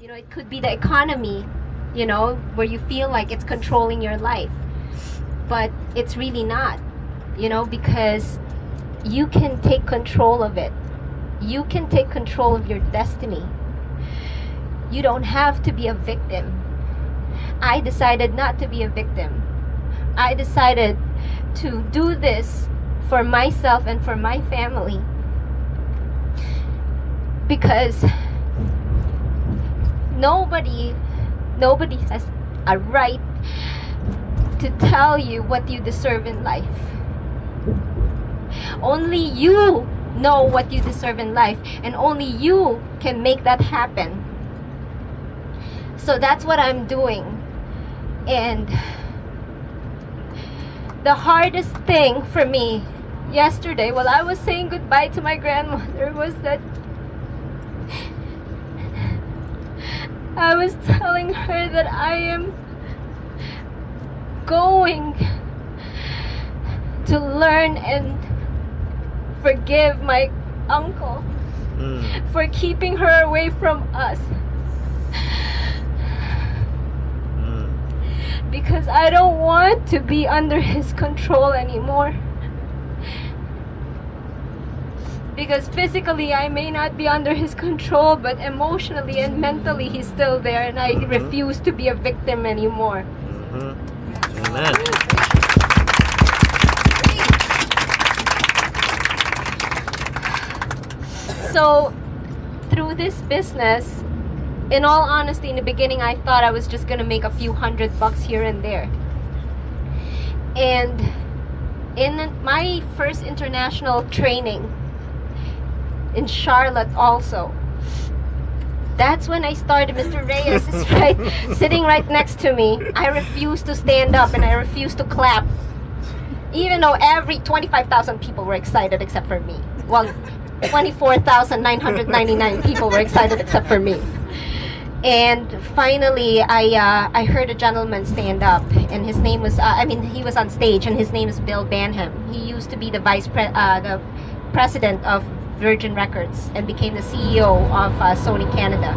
It could be the economy, where you feel like it's controlling your life. But it's really not, because you can take control of it. You can take control of your destiny. You don't have to be a victim. I decided not to be a victim. I decided to do this for myself and for my family. Because nobody has a right to tell you what you deserve in life. Only you know what you deserve in life, and only you can make that happen. So that's what I'm doing. And the hardest thing for me yesterday, while I was saying goodbye to my grandmother, was that I was telling her that I am going to learn and forgive my uncle for keeping her away from us. Because I don't want to be under his control anymore. Because physically I may not be under his control, but emotionally and mentally he's still there, and I refuse to be a victim anymore. Amen. So through this business, in all honesty, in the beginning I thought I was just gonna make a few $100 here and there. And in my first international training in Charlotte also, that's when I started. Mr. Reyes is right, sitting right next to me. I refused to stand up and I refused to clap, even though every 25,000 people were excited except for me. Well, 24,999 people were excited except for me. And finally, I heard a gentleman stand up, and his name was, he was on stage, and his name is Bill Banham. He used to be the the president of Virgin Records and became the CEO of Sony Canada.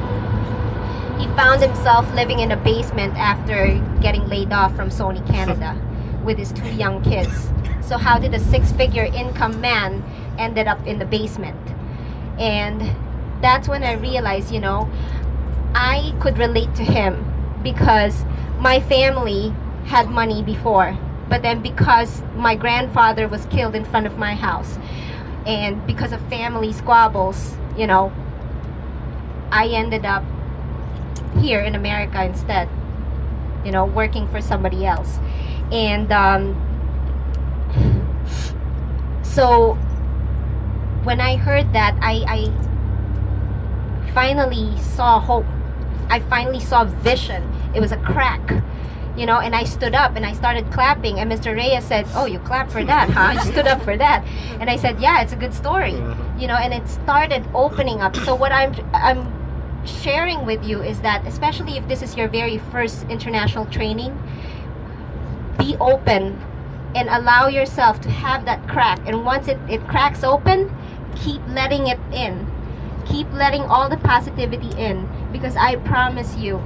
He found himself living in a basement after getting laid off from Sony Canada with his 2 young kids. So how did a 6-figure income man ended up in the basement? And that's when I realized, I could relate to him, because my family had money before, but then because my grandfather was killed in front of my house, and because of family squabbles, I ended up here in America instead, working for somebody else. And so when I heard that, I finally saw hope. I finally saw vision. It was a crack, and I stood up and I started clapping, and Mr. Reyes said, "Oh, you clapped for that, huh?" You stood up for that. And I said, "Yeah, it's a good story." And it started opening up. So what I'm sharing with you is that, especially if this is your very first international training, be open and allow yourself to have that crack. And once it cracks open, keep letting it in. Keep letting all the positivity in, because I promise you,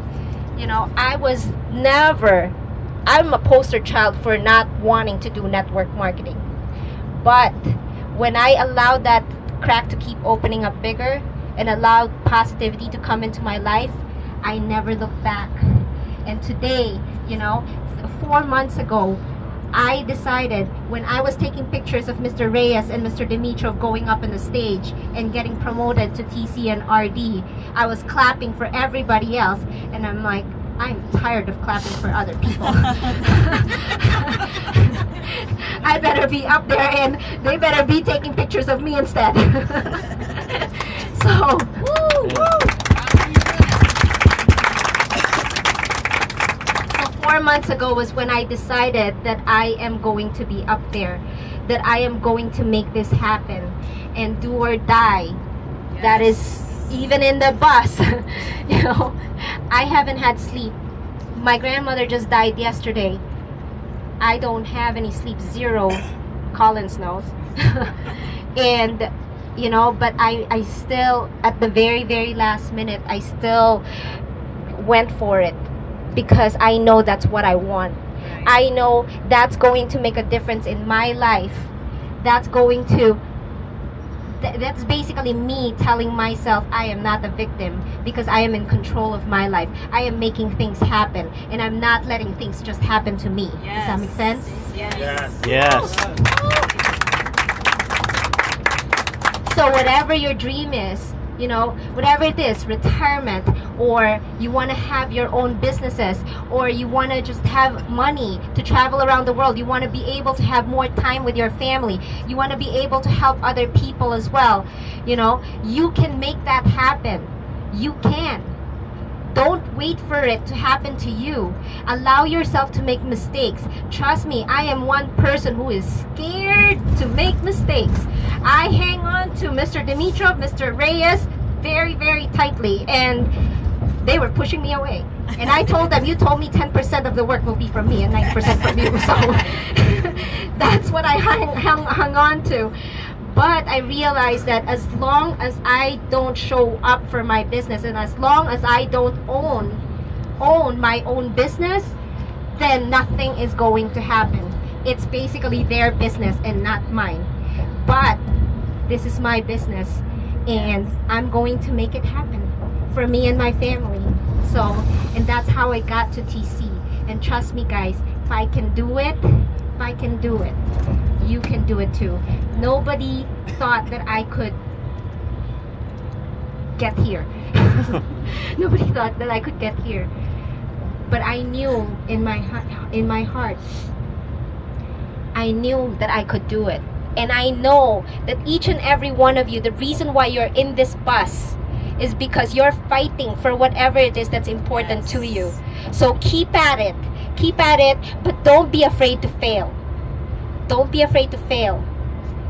I'm a poster child for not wanting to do network marketing. But when I allowed that crack to keep opening up bigger and allowed positivity to come into my life, I never looked back. And today, 4 months ago, I decided, when I was taking pictures of Mr. Reyes and Mr. Dimitrov going up on the stage and getting promoted to TC and RD, I was clapping for everybody else, and I'm like, I'm tired of clapping for other people. I better be up there, and they better be taking pictures of me instead. So, woo! 4 months ago was when I decided that I am going to be up there, that I am going to make this happen and do or die. Yes. That is, even in the bus, I haven't had sleep. My grandmother just died yesterday. I don't have any sleep, 0. Collins knows. And but I still, at the very, very last minute, I still went for it because I know that's what I want. I know that's going to make a difference in my life. That's going to that's basically me telling myself I am not a victim because I am in control of my life. I am making things happen and I'm not letting things just happen to me. Does that make sense? Yes. So whatever your dream is, whatever it is, retirement, or you want to have your own businesses, or you want to just have money to travel around the world, you want to be able to have more time with your family, you want to be able to help other people as well, you can make that happen. You can. Don't wait for it to happen to you. Allow yourself to make mistakes. Trust me, I am one person who is scared to make mistakes. I hang on to Mr. Dimitrov, Mr. Reyes very, very tightly, and they were pushing me away. And I told them, you told me 10% of the work will be from me and 90% from you. So that's what I hung on to. But I realized that as long as I don't show up for my business, and as long as I don't own my own business, then nothing is going to happen. It's basically their business and not mine. But this is my business, and I'm going to make it happen for me and my family. So, and that's how I got to TC. And trust me, guys, if I can do it, you can do it too. Nobody thought that I could get here. Nobody thought that I could get here. But I knew in my heart, I knew that I could do it. And I know that each and every one of you, the reason why you're in this bus is because you're fighting for whatever it is that's important to you. So keep at it, but don't be afraid to fail. Don't be afraid to fail.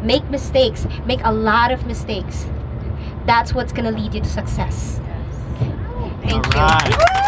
Make mistakes. Make a lot of mistakes. That's what's gonna lead you to success. Thank you. All right.